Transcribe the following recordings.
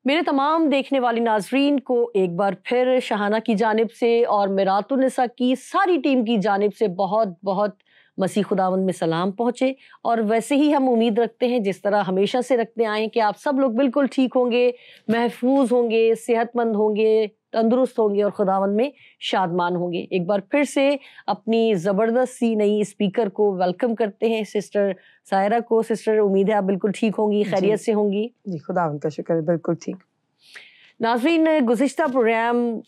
मेरे तमाम देखने वाली नाजरीन को एक बार फिर शहाना की जानिब से और मिरातुन्निसा की सारी टीम की जानिब से बहुत बहुत मसीह खुदावंद में सलाम पहुँचे। और वैसे ही हम उम्मीद रखते हैं, जिस तरह हमेशा से रखते आए हैं, कि आप सब लोग बिल्कुल ठीक होंगे, महफूज होंगे, सेहतमंद होंगे, तंदुरुस्त होंगे और खुदावंद में शादमान होंगे। एक बार फिर से अपनी ज़बरदस्त सी नई स्पीकर को वेलकम करते हैं, सिस्टर सायरा को। सिस्टर, उम्मीद है आप बिल्कुल ठीक होंगी, खैरियत से होंगी। जी, खुदावंद का शुक्र है, बिल्कुल ठीक। नाज़रीन, गुज़िश्ता प्रोग्राम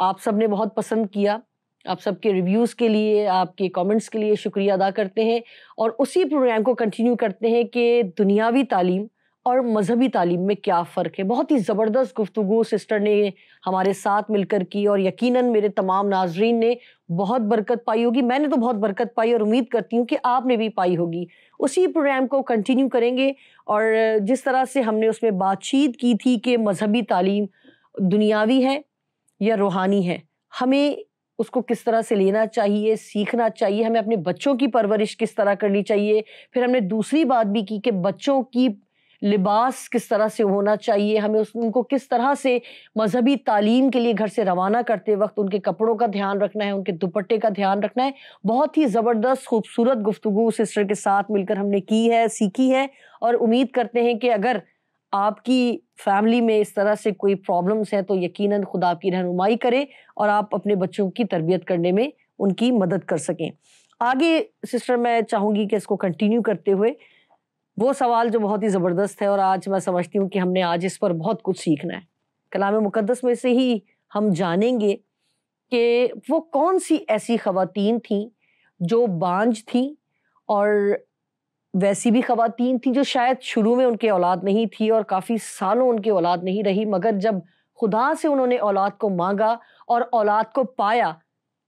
आप सब ने बहुत पसंद किया। आप सबके रिव्यूज़ के लिए, आपके कमेंट्स के लिए शुक्रिया अदा करते हैं और उसी प्रोग्राम को कंटिन्यू करते हैं कि दुनियावी तालीम और मजहबी तालीम में क्या फ़र्क है। बहुत ही ज़बरदस्त गुफ्तगू सिस्टर ने हमारे साथ मिलकर की और यकीनन मेरे तमाम नाजरीन ने बहुत बरकत पाई होगी। मैंने तो बहुत बरकत पाई और उम्मीद करती हूँ कि आपने भी पाई होगी। उसी प्रोग्राम को कंटिन्यू करेंगे और जिस तरह से हमने उसमें बातचीत की थी कि मजहबी तालीम दुनियावी है या रूहानी है, हमें उसको किस तरह से लेना चाहिए, सीखना चाहिए, हमें अपने बच्चों की परवरिश किस तरह करनी चाहिए। फिर हमने दूसरी बात भी की कि बच्चों की लिबास किस तरह से होना चाहिए, हमें उनको किस तरह से मजहबी तालीम के लिए घर से रवाना करते वक्त उनके कपड़ों का ध्यान रखना है, उनके दुपट्टे का ध्यान रखना है। बहुत ही ज़बरदस्त खूबसूरत गुफ्तगू सिस्टर के साथ मिलकर हमने की है, सीखी है और उम्मीद करते हैं कि अगर आपकी फैमिली में इस तरह से कोई प्रॉब्लम्स हैं तो यकीनन खुदा आपकी रहनुमाई करे और आप अपने बच्चों की तरबियत करने में उनकी मदद कर सकें। आगे सिस्टर मैं चाहूँगी कि इसको कंटिन्यू करते हुए वो सवाल जो बहुत ही ज़बरदस्त है और आज मैं समझती हूँ कि हमने आज इस पर बहुत कुछ सीखना है। कलाम मुकद्दस में से ही हम जानेंगे कि वो कौन सी ऐसी ख़वातीन थीं जो बांझ थीं और वैसी भी ख़वातीन थी जो शायद शुरू में उनके औलाद नहीं थी और काफ़ी सालों उनकी औलाद नहीं रही, मगर जब खुदा से उन्होंने औलाद को मांगा और औलाद को पाया,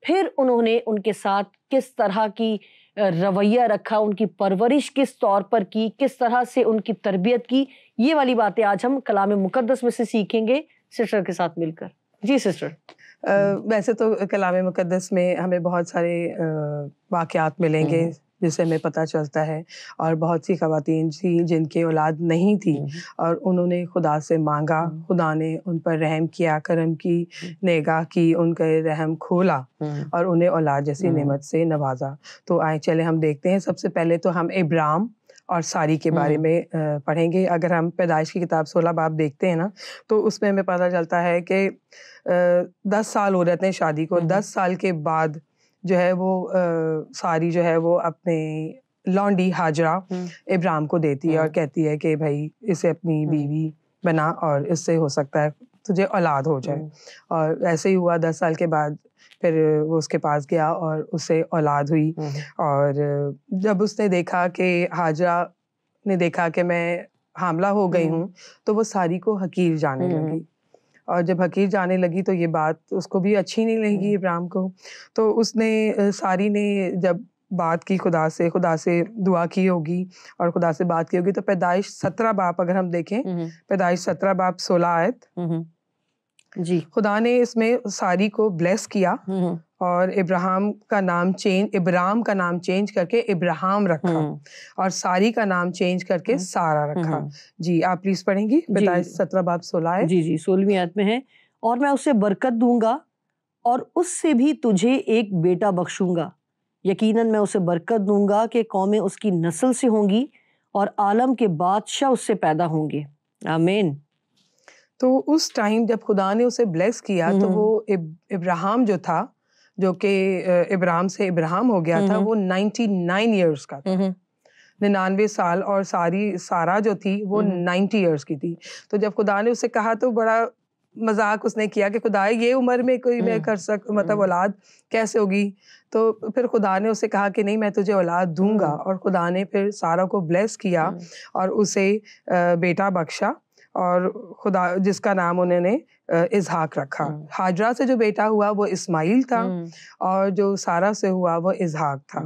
फिर उन्होंने उनके साथ किस तरह की रवैया रखा, उनकी परवरिश किस तौर पर की, किस तरह से उनकी तरबियत की, ये वाली बातें आज हम कलाम मुकद्दस में से सीखेंगे सिस्टर के साथ मिलकर। जी सिस्टर। वैसे तो कलाम मुकद्दस में हमें बहुत सारे वाक़यात मिलेंगे जिससे हमें पता चलता है, और बहुत सी ख़वातीन थी जिनके औलाद नहीं थी और उन्होंने खुदा से मांगा, खुदा ने उन पर रहम किया, करम की, निगाह की, उनका रहम खोला और उन्हें औलाद जैसी नेमत से नवाजा। तो आए चले हम देखते हैं। सबसे पहले तो हम इब्राम और सारी के बारे में पढ़ेंगे। अगर हम पैदाइश की किताब 16 बाब देखते हैं ना, तो उसमें हमें पता चलता है कि 10 साल हो जाते हैं शादी को। 10 साल के बाद जो है वो सारी जो है वो अपने लौंडी हाजरा इब्राम को देती है और कहती है कि भाई इसे अपनी बीवी बना और इससे हो सकता है तुझे औलाद हो जाए। और ऐसे ही हुआ। 10 साल के बाद फिर वो उसके पास गया और उससे औलाद हुई। और जब उसने देखा कि हाजरा ने देखा कि मैं हामला हो गई हूँ, तो वो सारी को हकीर जाने लगी। और जब हकीर जाने लगी तो ये बात उसको भी अच्छी नहीं लगी इब्राम को। तो उसने सारी ने जब बात की खुदा से दुआ की होगी और खुदा से बात की होगी, तो पैदाइश 17 बाप अगर हम देखें, पैदाइश 17 बाप 16 आयत जी, खुदा ने इसमें सारी को ब्लेस किया और इब्राम का नाम चेंज करके इब्राहम रखा और सारी का नाम चेंज करके सारा रखा। जी, आप प्लीज पढ़ेंगी पैदाइश 17 बाब 16 है। जी 16वीं आयत में है, और मैं उसे बरकत दूंगा और उससे भी तुझे एक बेटा बख्शूंगा। यकीनन मैं उसे बरकत दूंगा कि कौमें उसकी नस्ल से होंगी और आलम के बादशाह उससे पैदा होंगे। आमीन। तो उस टाइम जब खुदा ने उसे ब्लेस किया तो वो इब्राहम जो था, जो कि इब्राम से इब्राहम हो गया था, वो 99 इयर्स का था, 99 साल। और सारा जो थी वो 90 इयर्स की थी। तो जब खुदा ने उसे कहा तो बड़ा मजाक उसने किया कि खुदा ये उम्र में कोई मैं मतलब औलाद कैसे होगी। तो फिर खुदा ने उसे कहा कि नहीं, मैं तुझे औलाद दूंगा। और खुदा ने फिर सारा को ब्लेस किया और उसे बेटा बख्शा, और खुदा जिसका नाम उन्होंने इजहाक रखा। हाजरा से जो बेटा हुआ वो इस्माइल था और जो सारा से हुआ वो इजहाक था।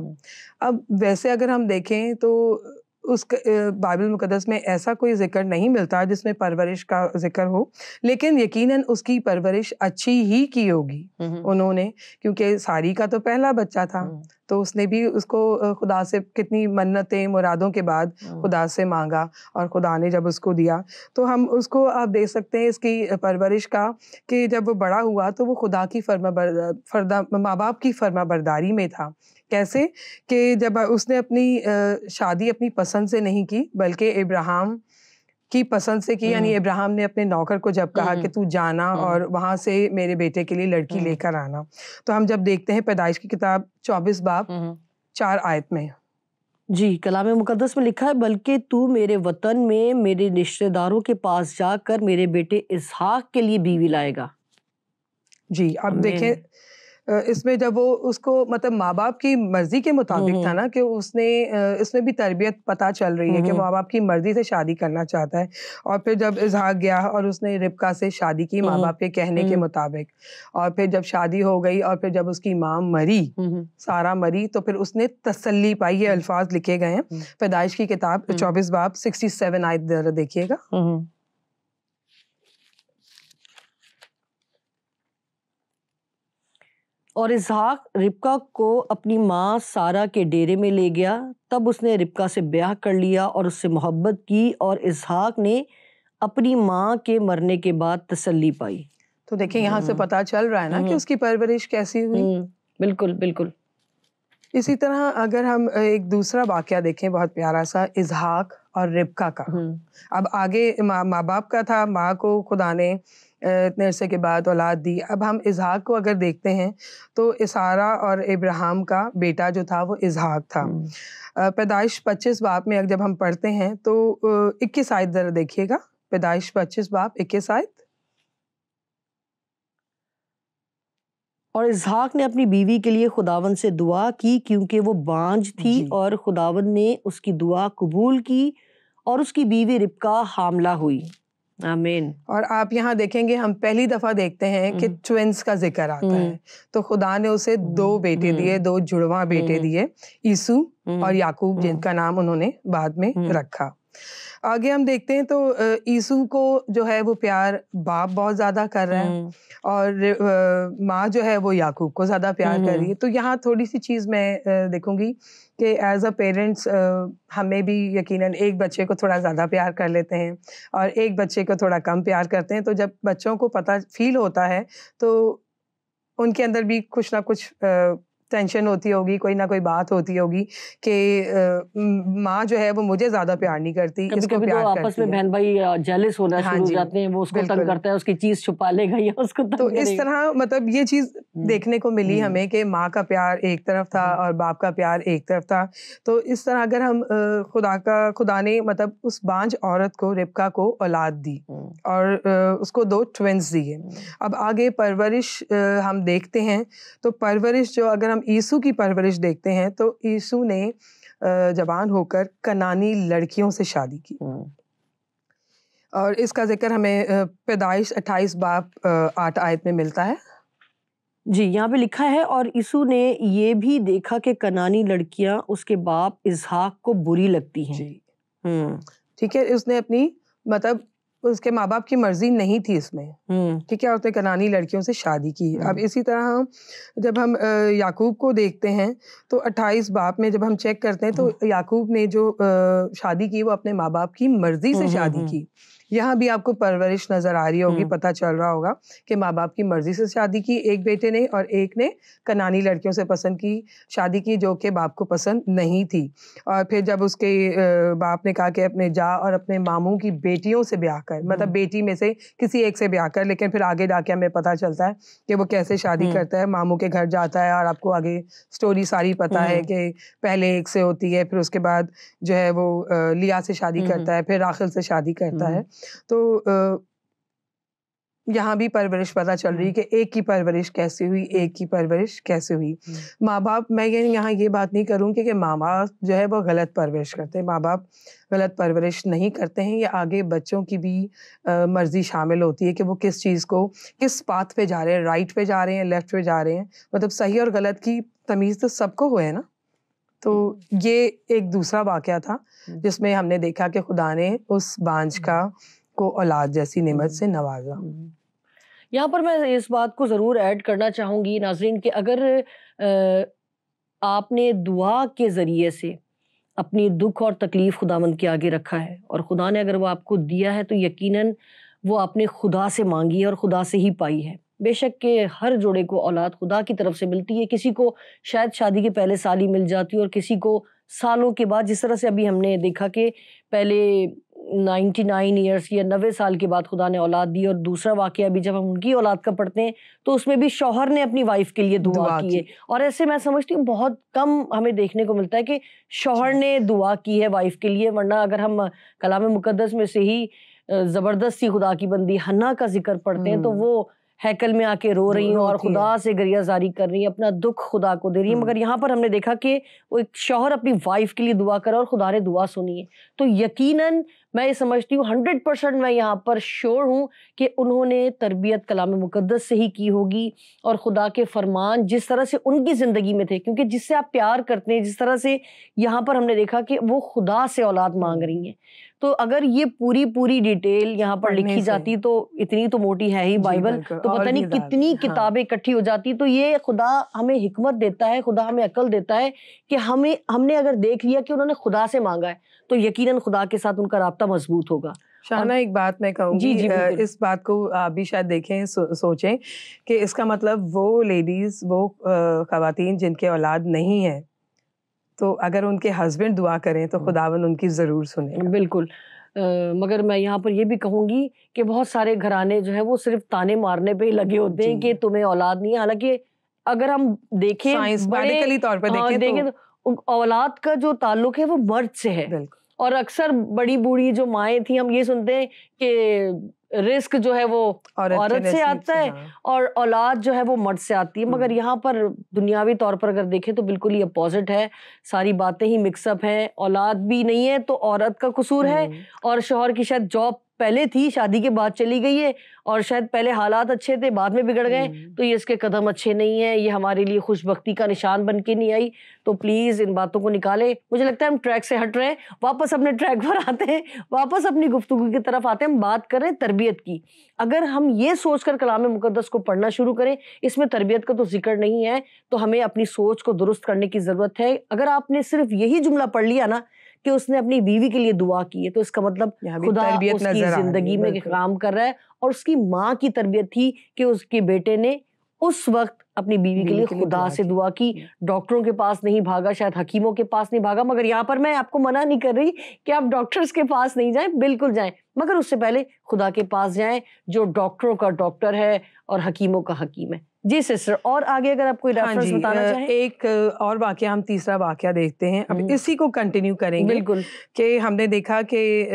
अब वैसे अगर हम देखें तो उस बाइबल मुकद्दस में ऐसा कोई जिक्र नहीं मिलता जिसमें परवरिश का जिक्र हो, लेकिन यकीनन उसकी परवरिश अच्छी ही की होगी उन्होंने, क्योंकि सारी का तो पहला बच्चा था। तो उसने भी उसको खुदा से कितनी मन्नतें मुरादों के बाद खुदा से मांगा और खुदा ने जब उसको दिया, तो हम उसको आप देख सकते हैं इसकी परवरिश का कि जब वो बड़ा हुआ तो वो खुदा की माँ बाप की फर्माबरदारी में था। कैसे कि जब उसने अपनी शादी अपनी पसंद से नहीं की बल्कि इब्राहिम की पसंद से की, यानी इब्राहिम ने अपने नौकर को जब कहा कि तू जाना और वहां से मेरे बेटे के लिए लड़की लेकर आना, तो हम जब देखते हैं पैदाइश की किताब 24 बाब 4 आयत में जी कलाम मुकद्दस में लिखा है, बल्कि तू मेरे वतन में मेरे रिश्तेदारों के पास जाकर मेरे बेटे इसहाक के लिए बीवी लाएगा। जी अब देखें इसमें जब वो उसको मतलब माँ बाप की मर्जी के मुताबिक था ना कि उसने इसमें भी तरबियत पता चल रही है कि माँ बाप की मर्जी से शादी करना चाहता है, और फिर जब इसहाक गया और उसने रिबका से शादी की माँ बाप के कहने के मुताबिक, और फिर जब शादी हो गई और फिर जब उसकी माँ मरी, सारा मरी, तो फिर उसने तसल्ली पाई। ये अल्फाज लिखे गए हैं पैदाइश की किताब 24 बाब 67 आयत देखिएगा। और इसहाक रिबका को अपनी माँ सारा के डेरे में ले गया, तब उसने रिबका से ब्याह कर लिया और उससे मोहब्बत की, और इसहाक ने अपनी माँ के मरने के बाद तसल्ली पाई। तो देखिए यहाँ से पता चल रहा है ना कि उसकी परवरिश कैसी हुई। बिल्कुल बिल्कुल। इसी तरह अगर हम एक दूसरा वाकया देखें बहुत प्यारा सा, इसहाक और रिबका का। अब आगे माँ बाप का था, माँ को खुदा ने इतने अरसे के बाद औलाद दी। अब हम इसहाक को अगर देखते हैं तो इसारा और इब्राहिम का बेटा जो था वो इसहाक था। पैदाइश 25 बाब में जब हम पढ़ते हैं तो 21 आयत जरा देखिएगा। पैदाइश 25 बाब 21 आयत। और इसहाक ने अपनी बीवी के लिए खुदावन से दुआ की क्योंकि वो बांझ थी, और खुदावन ने उसकी दुआ कबूल की और उसकी बीवी रिबका हामला हुई। आमीन। और आप यहाँ देखेंगे हम पहली दफा देखते हैं कि ट्विंस का जिक्र आता है, तो खुदा ने उसे 2 बेटे दिए, 2 जुड़वा बेटे दिए, ईसू और याकूब, जिनका नाम उन्होंने बाद में रखा। आगे हम देखते हैं तो ईसू को जो है वो प्यार बाप बहुत ज्यादा कर रहा है, और माँ जो है वो याकूब को ज्यादा प्यार कर रही है। तो यहाँ थोड़ी सी चीज मैं देखूंगी कि एज अ पेरेंट्स हमें भी यकीनन एक बच्चे को थोड़ा ज़्यादा प्यार कर लेते हैं और एक बच्चे को थोड़ा कम प्यार करते हैं। तो जब बच्चों को पता फील होता है तो उनके अंदर भी कुछ ना कुछ टेंशन होती होगी, कोई ना कोई बात होती होगी कि माँ जो है वो मुझे ज्यादा प्यार नहीं करती, इसको प्यार तो आपस में बहन भाई जेलस होना शुरू हो जाते हैं, वो उसको तंग करता है, उसकी चीज छुपा लेगा या उसको तंग तो इस तरह मतलब ये चीज देखने को मिली हमें कि माँ का प्यार एक तरफ था और बाप का प्यार एक तरफ था। तो इस तरह अगर हम खुदा ने मतलब उस बांझ औरत को, रिबका को औलाद दी और उसको 2 ट्विंस दिए। अब आगे परवरिश हम देखते हैं तो परवरिश जो अगर हम यीशु की परवरिश देखते हैं तो यीशु ने जवान होकर कनानी लड़कियों से शादी की, और इसका जिक्र हमें पैदाइश 28 बाब 8 आयत में मिलता है। जी यहाँ पे लिखा है, और यीशु ने ये भी देखा कि कनानी लड़कियां उसके बाप इसहाक को बुरी लगती हैं। ठीक है, उसने अपनी मतलब उसके माँ बाप की मर्जी नहीं थी इसमें, ठीक है, उसने कनानी लड़कियों से शादी की। अब इसी तरह जब हम याकूब को देखते हैं तो 28 बाब में जब हम चेक करते हैं तो याकूब ने जो शादी की वो अपने माँ बाप की मर्जी से शादी की। यहाँ भी आपको परवरिश नजर आ रही होगी, पता चल रहा होगा कि माँ बाप की मर्जी से शादी की एक बेटे ने, और एक ने कनानी लड़कियों से पसंद की शादी की जो कि बाप को पसंद नहीं थी। और फिर जब उसके बाप ने कहा कि अपने जा और अपने मामू की बेटियों से ब्याह कर, मतलब बेटी में से किसी एक से ब्याह कर, लेकिन फिर आगे जाके हमें पता चलता है कि वो कैसे शादी करता है, मामू के घर जाता है, और आपको आगे स्टोरी सारी पता है कि पहले एक से होती है, फिर उसके बाद जो है वो लिया से शादी करता है, फिर राखिल से शादी करता है। तो यहाँ भी परवरिश पता चल रही है कि एक की परवरिश कैसे हुई, एक की परवरिश कैसे हुई। माँ बाप, मैं यहाँ ये बात नहीं करूँगी कि माँ बाप जो है वो गलत परवरिश करते हैं, माँ बाप गलत परवरिश नहीं करते हैं। ये आगे बच्चों की भी मर्जी शामिल होती है कि वो किस चीज़ को, किस पाथ पे जा रहे हैं, राइट पे जा रहे हैं, लेफ्ट पे जा रहे हैं, मतलब सही और गलत की तमीज़ तो सबको हुए ना। तो ये एक दूसरा वाकया था जिसमें हमने देखा कि खुदा ने उस बांझ को औलाद जैसी नेमत से नवाजा। यहाँ पर मैं इस बात को ज़रूर ऐड करना चाहूँगी नाज़रीन कि अगर आपने दुआ के ज़रिए से अपनी दुख और तकलीफ़ खुदावंद के आगे रखा है, और खुदा ने अगर वो आपको दिया है तो यकीनन वो आपने खुदा से मांगी है और खुदा से ही पाई है। बेशक के हर जोड़े को औलाद खुदा की तरफ से मिलती है, किसी को शायद शादी के पहले साल ही मिल जाती है और किसी को सालों के बाद, जिस तरह से अभी हमने देखा कि पहले 99 ईयर्स या 90 साल के बाद खुदा ने औलाद दी, और दूसरा वाकया भी जब हम उनकी औलाद का पढ़ते हैं तो उसमें भी शौहर ने अपनी वाइफ के लिए दुआ की है। और ऐसे मैं समझती हूँ बहुत कम हमें देखने को मिलता है कि शौहर ने दुआ की है वाइफ के लिए, वरना अगर हम कलाम मुकद्दस में से ही ज़बरदस्ती खुदा की बंदी हन्ना का जिक्र पढ़ते हैं तो वो हैकल में आके रो रही हैं और खुदा से गरियाजारी कर रही हैं, अपना दुख खुदा को दे रही है। मगर यहाँ पर हमने देखा कि वो एक शौहर अपनी वाइफ के लिए दुआ करा और खुदा ने दुआ सुनी है। तो यकीनन मैं ये समझती हूँ 100% मैं यहाँ पर श्योर हूँ कि उन्होंने तरबियत कलाम मुकद्दस से ही की होगी, और खुदा के फरमान जिस तरह से उनकी ज़िंदगी में थे, क्योंकि जिससे आप प्यार करते हैं, जिस तरह से यहाँ पर हमने देखा कि वो खुदा से औलाद मांग रही हैं, तो अगर ये पूरी डिटेल यहाँ पर लिखी जाती तो इतनी तो मोटी है ही बाइबल, तो पता नहीं कितनी किताबें इकट्ठी हो जाती। तो ये खुदा हमें हिकमत देता है, खुदा हमें अकल देता है कि हमने अगर देख लिया कि उन्होंने खुदा से मांगा है तो यकीनन खुदा के साथ उनका राब्ता मजबूत होगा। शाहना, एक बात मैं कहूँगी, इस बात को आप भी शायद देखें, सोचें कि इसका मतलब वो लेडीज, वो खवातीन जिनके औलाद नहीं है, तो अगर उनके हस्बैंड दुआ करें तो खुदावन उनकी ज़रूर सुने। बिल्कुल। मगर मैं यहाँ पर ये भी कहूँगी कि बहुत सारे घराने जो है वो सिर्फ ताने मारने पे ही लगे होते हैं कि तुम्हें औलाद नहीं है। हालांकि अगर हम देखें मेडिकली तौर पर देखें तो औलाद का जो ताल्लुक है वो मर्द से है, और अक्सर बड़ी बूढ़ी जो माएँ थी, हम ये सुनते हैं कि रिस्क जो है वो औरत से आता है और औलाद जो है वो मर्द से आती है। मगर यहाँ पर दुनियावी तौर पर अगर देखें तो बिल्कुल ही अपोजिट है, सारी बातें ही मिक्सअप हैं। औलाद भी नहीं है तो औरत का कसूर है, और शौहर की शायद जॉब पहले थी, शादी के बाद चली गई है, और शायद पहले हालात अच्छे थे बाद में बिगड़ गए, तो ये इसके कदम अच्छे नहीं है, ये हमारे लिए खुशबख्ती का निशान बन के नहीं आई। तो प्लीज इन बातों को निकाले। मुझे लगता है हम ट्रैक से हट रहे हैं, वापस अपने ट्रैक पर आते हैं, वापस अपनी गुफ्तगू की तरफ आते हैं। हम बात कर रहे हैं तरबियत की। अगर हम ये सोचकर कलाम मुकद्दस को पढ़ना शुरू करें, इसमें तरबियत का तो जिक्र नहीं है, तो हमें अपनी सोच को दुरुस्त करने की जरूरत है। अगर आपने सिर्फ यही जुमला पढ़ लिया ना कि उसने अपनी बीवी के लिए दुआ की है, तो इसका मतलब खुदा उसकी जिंदगी में काम कर रहा है, और उसकी माँ की तरबियत थी कि उसके बेटे ने उस वक्त अपनी बीवी के लिए खुदा से दुआ की, डॉक्टरों के पास नहीं भागा, शायद हकीमों के पास नहीं भागा। मगर यहाँ पर मैं आपको मना नहीं कर रही कि आप डॉक्टर्स के पास नहीं जाएं, बिल्कुल जाएं, मगर उससे पहले खुदा के पास जाएं जो डॉक्टरों का डॉक्टर है और हकीमों का हकीम है। जी सिस्टर, और आगे अगर आप कोई रेफरेंस बताना चाहें। एक और वाकया, हम तीसरा वाकया देखते हैं, अब इसी को कंटिन्यू करेंगे। बिल्कुल। कि हमने देखा कि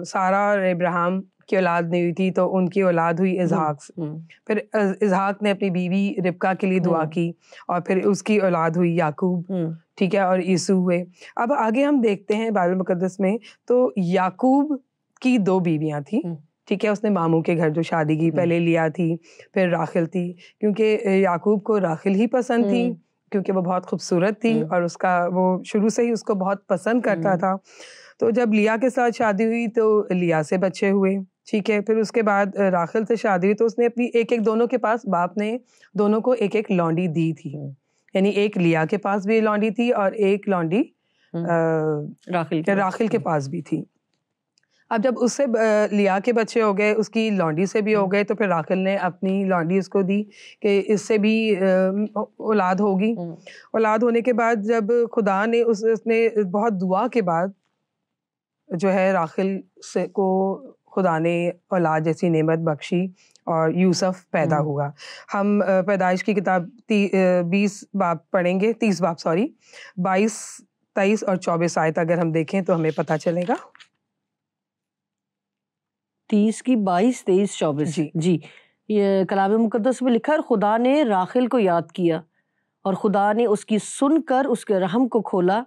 सारा और इब्राहिम की औलाद नहीं हुई थी, तो उनकी औलाद हुई इसहाक से। फिर इसहाक ने अपनी बीवी रिबका के लिए दुआ की, और फिर उसकी औलाद हुई याकूब, ठीक है, और यीशु हुए। अब आगे हम देखते हैं बाइबल मुकद्दस में, तो याकूब की 2 बीवियां थी, ठीक है। उसने मामू के घर जो शादी की, पहले लिया थी, फिर राखिल थी, क्योंकि याकूब को राखिल ही पसंद थी, क्योंकि वो बहुत खूबसूरत थी और उसका वो शुरू से ही उसको बहुत पसंद करता था। तो जब लिया के साथ शादी हुई तो लिया से बच्चे हुए, ठीक है। फिर उसके बाद राखिल से शादी हुई तो उसने अपनी एक दोनों के पास, बाप ने दोनों को एक लौंडी दी थी, यानी एक लिया के पास भी लौंडी थी और एक लौंडी राखिल के पास भी थी। अब जब उससे लिया के बच्चे हो गए, उसकी लौंडी से भी हो गए, तो फिर राखिल ने अपनी लौंडी उसको दी कि इससे भी औलाद होगी। औलाद होने के बाद जब खुदा ने उसने बहुत दुआ के बाद जो है राखिल से को खुदा ने औलाद जैसी नेमत बख्शी और यूसुफ पैदा हुआ। हम पैदाइश की किताब 20 बाब पढ़ेंगे, 30 बाब 22, 23 और 24 आयत अगर हम देखें तो हमें पता चलेगा। 30 की 22, 23, 24 जी। ये कलाम मुकद्दस में लिखा है, खुदा ने राखिल को याद किया और खुदा ने उसकी सुनकर उसके रहम को खोला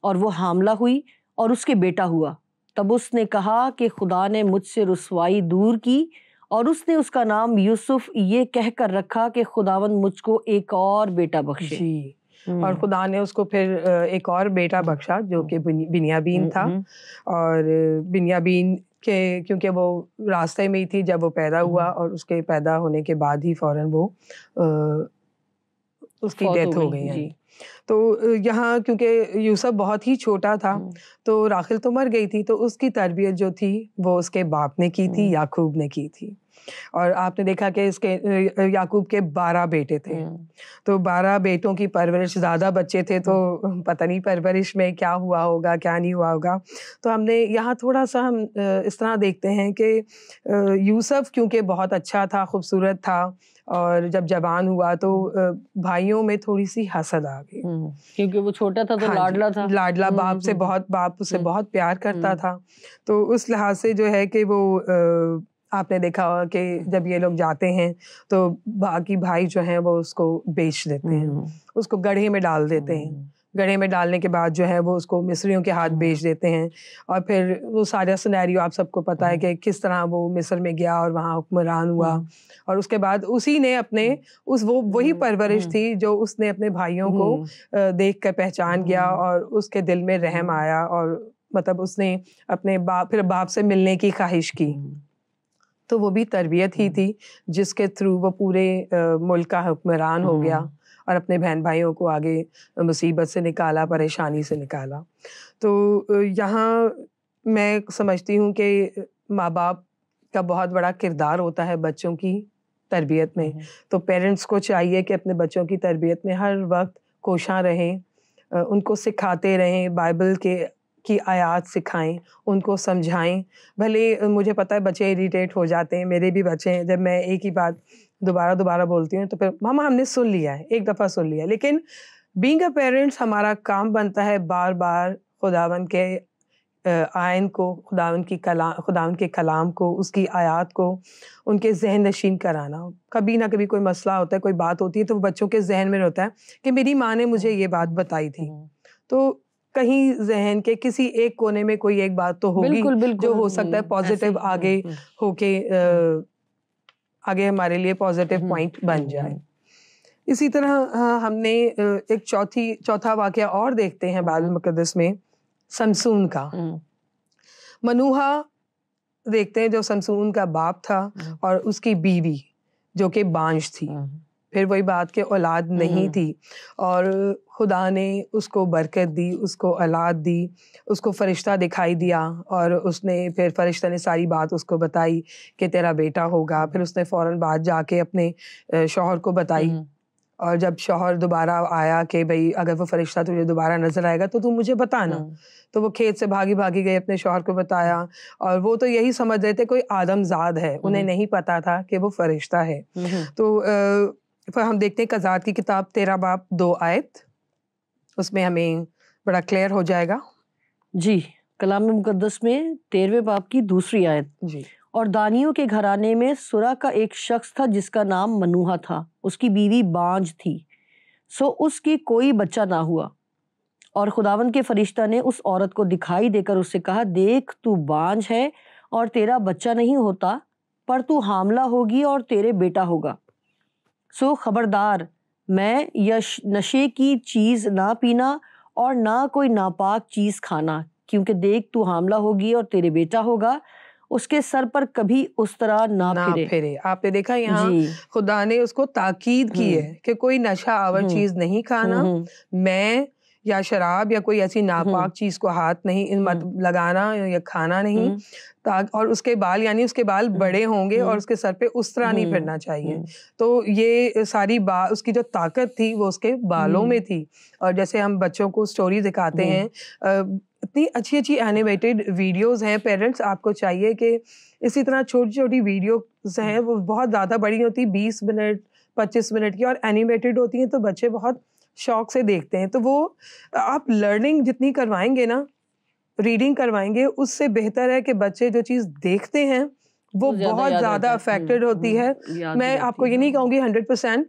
और वो हामला हुई और उसके बेटा हुआ। तब उसने कहा कि खुदा ने मुझसे रुसवाई दूर की, और उसने उसका नाम यूसुफ ये कहकर रखा कि खुदावन मुझको एक और बेटा बख्शे। और खुदा ने उसको फिर एक और बेटा बख्शा जो कि बिन्यामीन था। और बिन्यामीन के क्योंकि वो रास्ते में ही थी जब वो पैदा हुआ, और उसके पैदा होने के बाद ही फौरन वो उसकी डेथ हो गई है। तो यहाँ क्योंकि यूसुफ बहुत ही छोटा था, तो राखिल तो मर गई थी, तो उसकी तरबियत जो थी वो उसके बाप ने की थी, याकूब ने की थी। और आपने देखा कि इसके याकूब के 12 बेटे थे, तो 12 बेटों की परवरिश, ज़्यादा बच्चे थे तो पता नहीं परवरिश में क्या हुआ होगा क्या नहीं हुआ होगा। तो हमने यहाँ थोड़ा सा हम इस तरह देखते हैं कि यूसुफ क्योंकि बहुत अच्छा था, खूबसूरत था, और जब जवान हुआ तो भाइयों में थोड़ी सी हसद आ गई, क्योंकि वो छोटा था तो हाँ लाडला था, लाडला, बाप उससे बहुत प्यार करता था। तो उस लिहाज से जो है कि वो आपने देखा होगा कि जब ये लोग जाते हैं तो बाकी भाई जो हैं वो उसको बेच देते हैं, उसको गड्ढे में डाल देते हैं। गड्ढे में डालने के बाद जो है वो उसको मिस्रियों के हाथ बेच देते हैं। और फिर वो सारा सिनेरियो आप सबको पता है कि किस तरह वो मिस्र में गया और वहाँ हुक्मरान हुआ। और उसके बाद उसी ने अपने वही परवरिश थी जो उसने अपने भाइयों को देख कर पहचान गया और उसके दिल में रहम आया, और मतलब उसने अपने बाप से मिलने की ख्वाहिश की। तो वो भी तरबियत ही थी जिसके थ्रू वो पूरे मुल्क का हुक्मरान हो गया और अपने बहन भाइयों को आगे मुसीबत से निकाला, परेशानी से निकाला। तो यहाँ मैं समझती हूँ कि माँ बाप का बहुत बड़ा किरदार होता है बच्चों की तरबियत में। तो पेरेंट्स को चाहिए कि अपने बच्चों की तरबियत में हर वक्त कोशां रहें, उनको सिखाते रहें, बाइबल की आयात सिखाएं, उनको समझाएं। भले मुझे पता है बच्चे इरिटेट हो जाते हैं, मेरे भी बच्चे हैं, जब मैं एक ही बात दोबारा बोलती हूँ तो फिर मामा हमने सुन लिया है, एक दफ़ा सुन लिया है। लेकिन बीइंग अ पेरेंट्स हमारा काम बनता है बार बार खुदावन के आयन को, खुदावन के कलाम को, उसकी आयात को उनके जहन नशीन कराना। कभी ना कभी कोई मसला होता है, कोई बात होती है तो बच्चों के जहन में होता है कि मेरी माँ ने मुझे ये बात बताई थी। तो कहीं जहन के किसी एक कोने में कोई एक बात तो होगी जो हो सकता है पॉजिटिव आगे होके आगे हमारे लिए पॉजिटिव पॉइंट बन जाए। इसी तरह हमने एक चौथा वाकया और देखते हैं बाइबल मुकद्दस में, समसून का। मनूहा देखते हैं जो समसून का बाप था और उसकी बीवी जो कि बांझ थी। फिर वही बात के औलाद नहीं थी और खुदा ने उसको बरकत दी, उसको औलाद दी, उसको फरिश्ता दिखाई दिया और उसने फिर फरिश्ता ने सारी बात उसको बताई कि तेरा बेटा होगा। फिर उसने फ़ौरन बाद जाके अपने शौहर को बताई और जब शौहर दोबारा आया कि भाई अगर वो फरिश्ता तुझे दोबारा नजर आएगा तो तू मुझे बताना। तो वो खेत से भागी गई, अपने शौहर को बताया और वो तो यही समझ रहे थे कोई आदमजाद है, उन्हें नहीं पता था कि वो फरिश्ता है। तो फिर हम देखते हैं कज़ात की किताब 13 बाब 2 आयत, उसमें हमें बड़ा क्लियर हो जाएगा। जी, कलाम मुकद्दस में 13वें बाब की 2 आयत जी। और दानियों के घराने में सुरा का एक शख्स था जिसका नाम मनूहा था, उसकी बीवी बांझ थी, सो उसकी कोई बच्चा ना हुआ। और खुदावन के फरिश्ता ने उस औरत को दिखाई देकर उससे कहा, देख तू बांझ है और तेरा बच्चा नहीं होता, पर तू हामला होगी और तेरे बेटा होगा। सो खबरदार, मैं नशे की चीज ना पीना और ना कोई नापाक चीज खाना, क्योंकि देख तू हामला होगी और तेरे बेटा होगा, उसके सर पर कभी उस तरह ना फिरे। आपने देखा यहाँ खुदा ने उसको ताकीद की है कि कोई नशा आवर चीज नहीं खाना, मैं या शराब या कोई ऐसी नापाक चीज को हाथ नहीं मत लगाना या खाना नहीं। और उसके बाल यानी उसके बाल बड़े होंगे और उसके सर पे उस तरह नहीं फिरना चाहिए। तो ये सारी बात, उसकी जो ताकत थी वो उसके बालों में थी। और जैसे हम बच्चों को स्टोरी दिखाते हैं, इतनी अच्छी एनिमेटेड वीडियोस हैं, पेरेंट्स आपको चाहिए कि इसी तरह छोटी वीडियोस हैं, वो बहुत ज़्यादा बड़ी होती, 20 मिनट 25 मिनट की, और एनिमेटेड होती हैं तो बच्चे बहुत शौक से देखते हैं। तो वो आप लर्निंग जितनी करवाएंगे ना, रीडिंग करवाएंगे, उससे बेहतर है कि बच्चे जो चीज़ देखते हैं वो बहुत ज़्यादा अफेक्टेड होती है। मैं आपको ये नहीं कहूँगी 100%,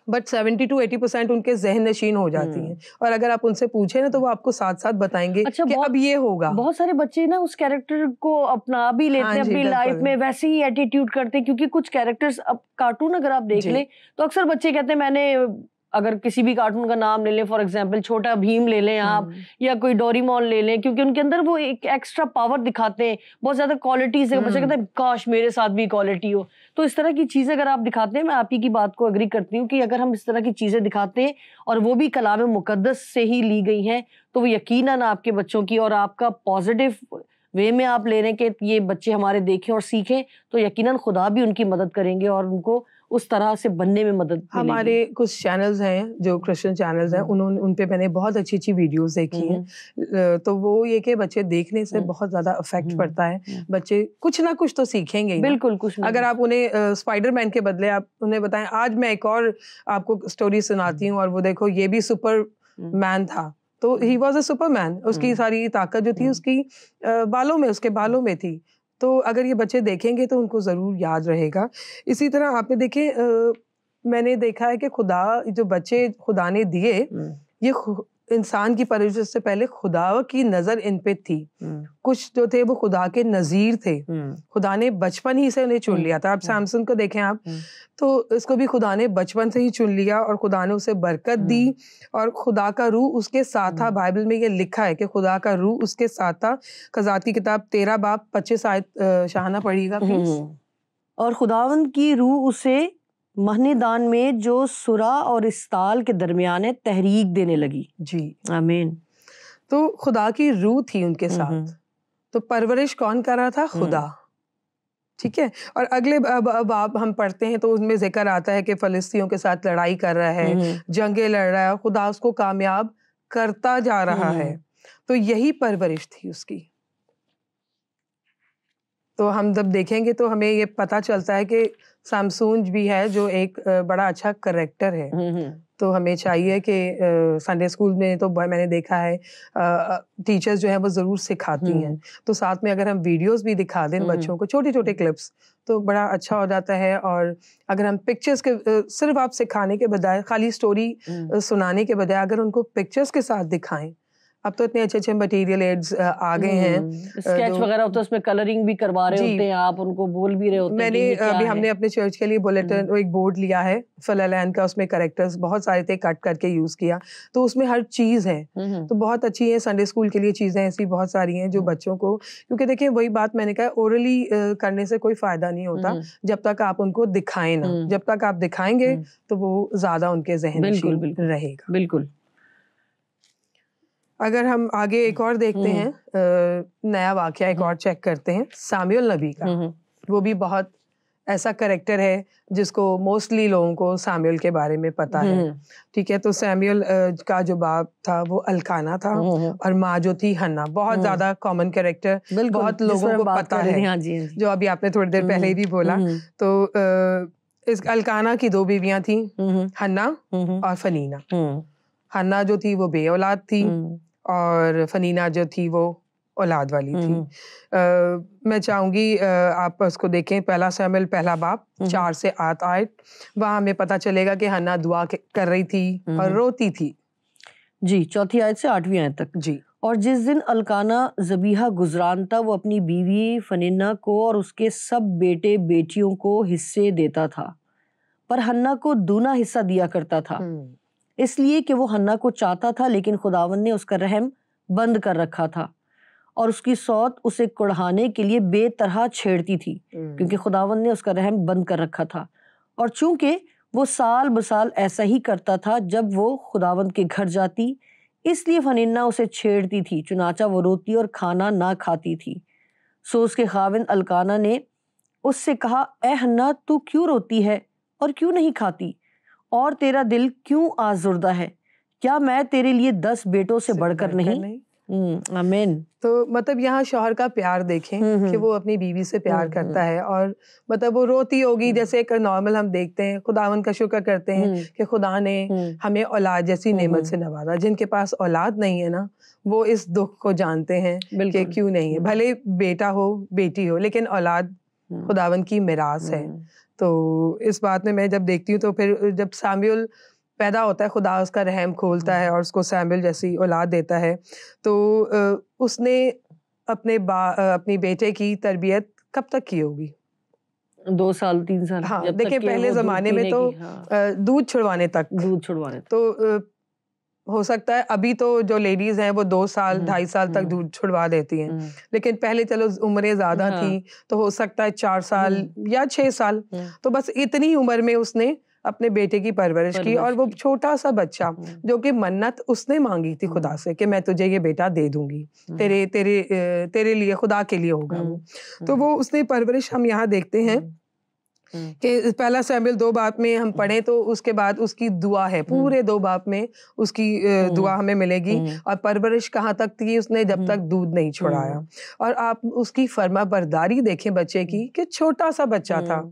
बट 70 to 80% उनके जहन नशीन हो जाती हैं। और अगर आप उनसे पूछे ना तो वो आपको साथ साथ बताएंगे कि अब ये होगा। बहुत सारे बच्चे ना उस कैरेक्टर को अपना भी लेते हैं, अपनी लाइफ में वैसे ही एटीट्यूड करते हैं, क्योंकि कुछ कैरेक्टर्स, अब कार्टून अगर आप देख लें तो अक्सर बच्चे कहते हैं मैंने अगर किसी भी कार्टून का नाम ले लें, फॉर एग्जांपल छोटा भीम ले लें आप, या कोई डोरेमोन ले लें, क्योंकि उनके अंदर वो एक एक्स्ट्रा पावर दिखाते हैं, बहुत ज्यादा क्वालिटीज है, बच्चा कहता है काश मेरे साथ भी क्वालिटी हो। तो इस तरह की चीजें अगर आप दिखाते हैं, मैं आप ही की बात को एग्री करती हूँ कि अगर हम इस तरह की चीजें दिखाते हैं और वो भी कलाम मुकद्दस से ही ली गई हैं, तो वो यकीनन आपके बच्चों की और आपका पॉजिटिव वे में आप ले रहे हैं कि ये बच्चे हमारे देखें और सीखें, तो यकीनन खुदा भी उनकी मदद करेंगे और उनको उस तरह से बनने में मदद मिलेगी। हमारे कुछ चैनल्स हैं जो क्रिश्चियन चैनल्स हैं, उन्होंने उन पे मैंने बहुत अच्छी अच्छी वीडियोस देखी हैं। तो वो ये कि बच्चे देखने से बहुत ज्यादा इफेक्ट पड़ता है, बच्चे कुछ ना कुछ तो सीखेंगे ही ना। बिल्कुल कुछ ना अगर आप उन्हें स्पाइडरमैन के बदले आप उन्हें बताएं आज मैं एक और आपको स्टोरी सुनाती हूँ और वो देखो ये भी सुपर मैन था, तो ही वॉज अ सुपरमैन, उसकी सारी ताकत जो थी उसकी बालों में, उसके बालों में थी। तो अगर ये बच्चे देखेंगे तो उनको ज़रूर याद रहेगा। इसी तरह आपने देखे मैंने देखा है कि खुदा जो बच्चे खुदा ने दिए, ये इंसान की परवरिश से पहले खुदा की नज़र इन पे थी। कुछ जो थे वो खुदा के नज़ीर थे, खुदा ने बचपन ही से उन्हें चुन लिया था। आप सैमसन को देखें आप, तो इसको भी खुदा ने बचपन से ही चुन लिया और खुदा ने उसे बरकत दी और खुदा का रूह उसके साथ था। बाइबल में ये लिखा है कि खुदा का रूह उसके साथ था। क़ज़ात की किताब 13 बाब 25 आयत शाहाना पढ़िएगा प्लीज। और खुदावंद की रूह उसे महनेदान में जो सुरा और इस्ताल के दरमियान है तहरीक देने लगी। जी आमीन। तो खुदा की रूह थी उनके साथ। तो परवरिश कौन कर रहा था? खुदा। ठीक है। और अगले बाब हम पढ़ते हैं तो उसमें जिक्र आता है कि फलिस्तियों के साथ लड़ाई कर रहा है, जंगे लड़ रहा है, खुदा उसको कामयाब करता जा रहा है। तो यही परवरिश थी उसकी। तो हम जब देखेंगे तो हमें ये पता चलता है कि सामसून भी है जो एक बड़ा अच्छा करेक्टर है। तो हमें चाहिए कि संडे स्कूल में तो मैंने देखा है टीचर्स जो है वो ज़रूर सिखाती हैं, तो साथ में अगर हम वीडियोस भी दिखा दें बच्चों को, छोटे छोटे क्लिप्स, तो बड़ा अच्छा हो जाता है। और अगर हम पिक्चर्स के सिर्फ आप सिखाने के बजाय, खाली स्टोरी सुनाने के बजाय अगर उनको पिक्चर्स के साथ दिखाएं, अब तो इतने अच्छे अच्छे मटेरियल एड्स आ गए हैं, स्केच वगैरह होता है, उसमें कलरिंग भी करवा रहे होते हैं, आप उनको बोल भी रहे होते हैं। मैंने अभी हमने अपने चर्च के लिए बुलेटिन एक बोर्ड लिया है फलालैन का, उसमें कैरेक्टर्स बहुत सारे थे, कट करके यूज किया, तो उसमें हर चीज है, तो बहुत अच्छी है। संडे स्कूल के लिए चीजें ऐसी बहुत सारी हैं जो बच्चों को, क्योंकि देखिए वही बात मैंने कहा, ओरली करने से कोई फायदा नहीं होता जब तक आप उनको दिखाएं ना। जब तक आप दिखाएंगे तो वो ज्यादा उनके जहन में रहेगा। बिल्कुल। अगर हम आगे एक और देखते हैं, नया वाकया एक और चेक करते हैं, सामुएल नबी का। वो भी बहुत ऐसा कैरेक्टर है जिसको मोस्टली लोगों को सामुएल के बारे में पता है। ठीक है। तो सामुएल का जो बाप था वो अल्काना था और माँ जो थी हन्ना। बहुत ज्यादा कॉमन कैरेक्टर, बहुत लोगों को पता है, जो अभी आपने थोड़ी देर पहले भी बोला। तो इस अल्काना की 2 बीवियां थी, हन्ना और फनीना। हन्ना जो थी वो बे औलाद थी और फनीना जो थी वो औलाद वाली थी। मैं चाहूंगी आप उसको देखें, 1 शमूएल 1 बाब 4 से 8 आयत। वहां हमें पता चलेगा कि हन्ना दुआ कर रही थी और रोती थी। जी, 4 आयत से 8वीं आयत तक। जी। और जिस दिन अल्काना ज़बीहा गुजरान था, वो अपनी बीवी फनीना को और उसके सब बेटे बेटियों को हिस्से देता था, पर हन्ना को दूना हिस्सा दिया करता था, इसलिए कि वो हन्ना को चाहता था, लेकिन खुदावंद ने उसका रहम बंद कर रखा था और उसकी सौत उसे कुढ़ाने के लिए बेतरह छेड़ती थी, क्योंकि खुदावंद ने उसका रहम बंद कर रखा था। और चूंकि वो साल बसाल ऐसा ही करता था जब वो खुदावंद के घर जाती, इसलिए फनीना उसे छेड़ती थी, चुनाचा वो रोती और खाना ना खाती थी। सो उसके खाविंद अल्काना ने उससे कहा, ए हन्ना, तू क्यों रोती है और क्यों नहीं खाती, और तेरा दिल क्यों आज़ुर्दा है? क्या मैं तेरे लिए 10 बेटों से बढ़कर नहीं? आमीन। तो मतलब यहाँ शौहर का प्यार देखें कि वो अपनी बीवी से प्यार करता है, और मतलब वो रोती होगी जैसे एक नॉर्मल हम देखते हैं। खुदावन का शुक्र करते हैं कि खुदा ने हमें औलाद जैसी नेमत से नवाजा। जिनके पास औलाद नहीं है ना, वो इस दुख को जानते हैं कि क्यों नहीं है। भले बेटा हो बेटी हो, लेकिन औलाद खुदावन की मिरास है। तो इस बात में मैं जब देखती हूँ तो फिर जब सामुएल पैदा होता है, खुदा उसका रहम खोलता है और उसको सामुएल जैसी औलाद देता है। तो उसने अपने अपनी बेटे की तरबियत कब तक की होगी? 2 साल 3 साल, हाँ, जब तक देखिए कि पहले वो दूध ज़माने में पीने तो की, हाँ, दूध छुड़वाने तक, दूध तो हो सकता है अभी तो जो लेडीज़ हैं वो 2 साल, हम्म, 2.5 साल तक दूध छुड़वा देती हैं। लेकिन पहले चलो उम्रें ज़्यादा हाँ, थी, तो हो सकता है 4 साल या 6 साल, तो बस इतनी उम्र में उसने अपने बेटे की परवरिश की। और वो छोटा-सा बच्चा जो कि मन्नत उसने मांगी थी खुदा से कि मैं तुझे ये बेटा दे दूँगी, तेरे लिए, खुदा के लिए होगा वो। तो वो उसने परवरिश हम यहाँ देखते हैं कि पहला शमूएल 2 बाब में हम पढ़ें तो उसके बाद उसकी दुआ है, पूरे 2 बाब में उसकी दुआ हमें मिलेगी। और परवरिश कहाँ तक थी, उसने जब तक दूध नहीं छुड़ाया। और आप उसकी फर्माबरदारी देखें बच्चे की, कि छोटा-सा बच्चा था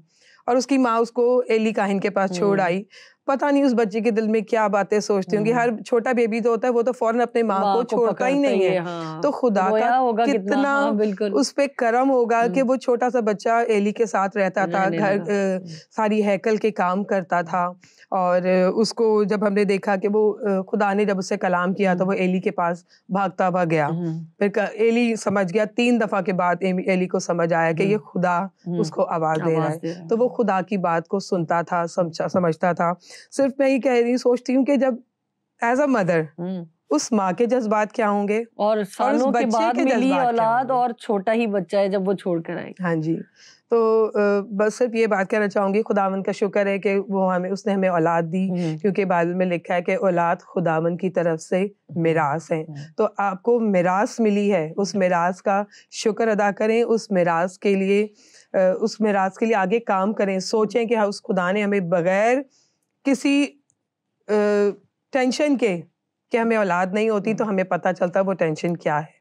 और उसकी माँ उसको एली काहिन के पास छोड़ आई। पता नहीं उस बच्चे के दिल में क्या बातें सोचती होंगी। हर छोटा बेबी जो होता है वो तो फौरन अपने माँ को छोड़ता ही नहीं है। हाँ, तो खुदा का रोया होगा कितना, कितना हाँ, बिल्कुल उस पे करम होगा कि वो छोटा-सा बच्चा एली के साथ रहता था, रहने घर लगा। सारी हैकल के काम करता था। और उसको जब हमने देखा कि वो खुदा ने जब उससे कलाम किया तो वो एली के पास भागता हुआ गया। फिर एली समझ गया, 3 दफ़ा के बाद एली को समझ आया कि ये खुदा उसको आवाज़ दे रहा है। तो वो खुदा की बात को सुनता था, समझता था। सिर्फ मैं ये सोचती हूँ कि जब एज़ अ मदर उस माँ के जज़्बात क्या होंगे और उस सालों के बच्चे बाद के मिली जज़्बात क्या औलाद, होंगे। और छोटा ही बच्चा है जब वो छोड़ कर आएगी। हाँ जी। तो बस सिर्फ ये बात कहना चाहूँगी, खुदावंद का शुक्र है कि उसने हमें औलाद दी, क्योंकि बाइबल में लिखा है कि औलाद खुदावंद की तरफ से मिरास है। तो आपको मिरास मिली है, उस मिरास का शुक्र अदा करें, उस मिरास के लिए आगे काम करें। सोचें कि उस खुदा ने हमें बगैर किसी टेंशन के, कि हमें औलाद नहीं होती तो हमें पता चलता वो टेंशन क्या है।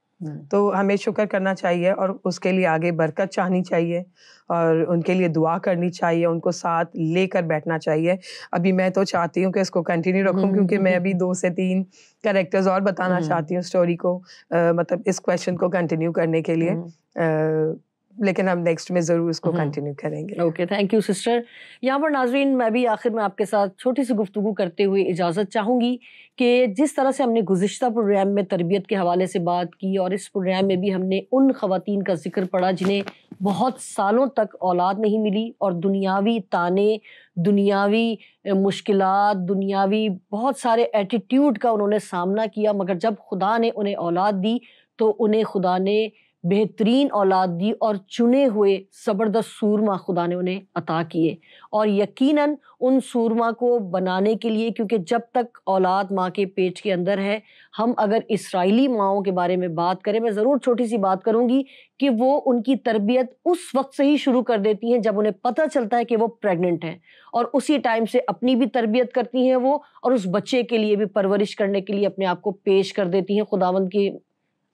तो हमें शुक्र करना चाहिए और उसके लिए आगे बरकत चाहनी चाहिए और उनके लिए दुआ करनी चाहिए, उनको साथ लेकर बैठना चाहिए। अभी मैं तो चाहती हूँ कि इसको कंटिन्यू रखूँ, क्योंकि मैं अभी 2 से 3 कैरेक्टर्स और बताना चाहती हूँ स्टोरी को, मतलब इस क्वेश्चन को कंटिन्यू करने के लिए। लेकिन हम नेक्स्ट में ज़रूर इसको कंटिन्यू करेंगे। Okay, thank you sister. यहाँ पर नाज़रीन, मैं भी आखिर में आपके साथ छोटी सी गुफ्तगू करते हुए इजाज़त चाहूँगी कि जिस तरह से हमने गुज़िश्ता प्रोग्राम में तरबियत के हवाले से बात की, और इस प्रोग्राम में भी हमने उन ख़वातीन का ज़िक्र पढ़ा जिन्हें बहुत सालों तक औलाद नहीं मिली, और दुनियावी ताने, दुनियावी मुश्किलात, दुनियावी बहुत सारे एटीट्यूड का उन्होंने सामना किया, मगर जब खुदा ने उन्हें औलाद दी तो उन्हें खुदा ने बेहतरीन औलाद दी, और चुने हुए ज़बरदस्त सूरमा खुदा ने उन्हें अता किए। और यकीनन उन सूरमा को बनाने के लिए, क्योंकि जब तक औलाद माँ के पेट के अंदर है, हम अगर इस्राएली माँओं के बारे में बात करें, मैं ज़रूर छोटी सी बात करूँगी कि वो उनकी तरबियत उस वक्त से ही शुरू कर देती हैं जब उन्हें पता चलता है कि वो प्रेग्नेंट हैं, और उसी टाइम से अपनी भी तरबियत करती हैं वो, और उस बच्चे के लिए भी परवरिश करने के लिए अपने आप को पेश कर देती हैं खुदावंद के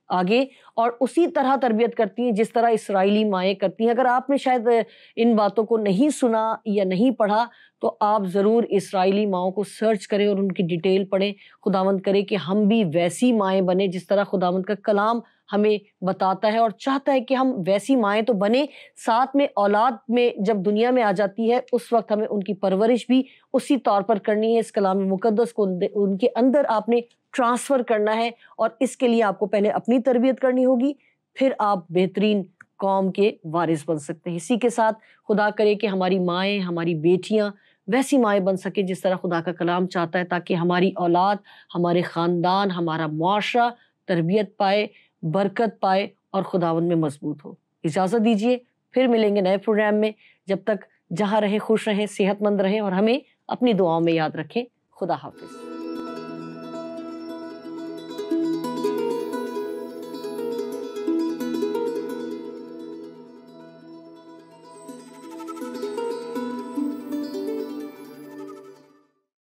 आगे, और उसी तरह तरबियत करती हैं जिस तरह इस्राएली माएँ करती हैं। अगर आपने शायद इन बातों को नहीं सुना या नहीं पढ़ा, तो आप ज़रूर इस्राएली माँओं को सर्च करें और उनकी डिटेल पढ़ें। खुदावंद करे कि हम भी वैसी माएँ बने जिस तरह खुदावंद का कलाम हमें बताता है और चाहता है कि हम वैसी माएँ तो बने, साथ में औलाद में जब दुनिया में आ जाती है उस वक्त हमें उनकी परवरिश भी उसी तौर पर करनी है। इस कलाम मुकद्दस को उनके अंदर आपने ट्रांसफ़र करना है, और इसके लिए आपको पहले अपनी तरबियत करनी होगी, फिर आप बेहतरीन कौम के वारिस बन सकते हैं। इसी के साथ खुदा करे कि हमारी माएँ, हमारी बेटियाँ वैसी माएँ बन सकें जिस तरह खुदा का कलाम चाहता है, ताकि हमारी औलाद, हमारे ख़ानदान, हमारा मुआशरा तरबियत पाए, बरकत पाए और खुदावंद में मजबूत हो। इजाज़त दीजिए, फिर मिलेंगे नए प्रोग्राम में। जब तक जहाँ रहें खुश रहें, सेहतमंद रहें, और हमें अपनी दुआओं में याद रखें। खुदा हाफ़िज़।